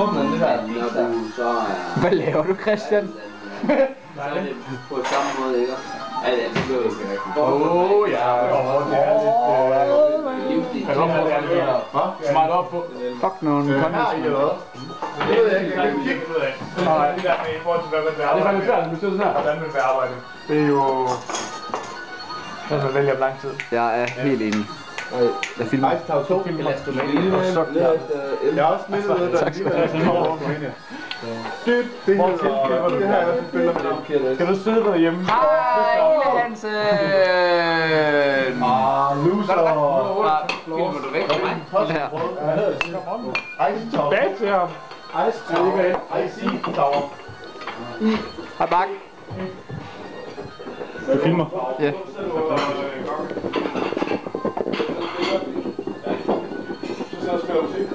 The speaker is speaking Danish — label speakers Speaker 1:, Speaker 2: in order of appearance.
Speaker 1: Åbner det der.
Speaker 2: Hvad laver du, Christian?
Speaker 3: Så er det på samme måde, ikke? Ja, det blev ikke rigtigt.
Speaker 1: Ja. Det er lidt... Kan du opføre det her? Smart op på.
Speaker 2: Fuck nogen condoms.
Speaker 1: Det ved jeg ikke. Jeg kan kigge. Nej, det der med i forhold til, hvad man vil arbejde. Det er faktisk svært, hvis du sådan her. Hvordan man vil arbejde. Det er jo... Hvad man vælger om lang tid.
Speaker 2: Jeg er helt enig. Jeg filmer.
Speaker 1: Jeg er også lidt noget, der ligner over for hende. Det her er også et billede med det. Skal du sidde derhjemme?
Speaker 2: Hej, Lille Hansen!
Speaker 1: Loser!
Speaker 3: Filmer du væk fra mig?
Speaker 1: Tilbage til ham. Ice Tower.
Speaker 2: Hej, Bak.
Speaker 1: Du filmer?
Speaker 2: Ja.
Speaker 1: Så spiller musik.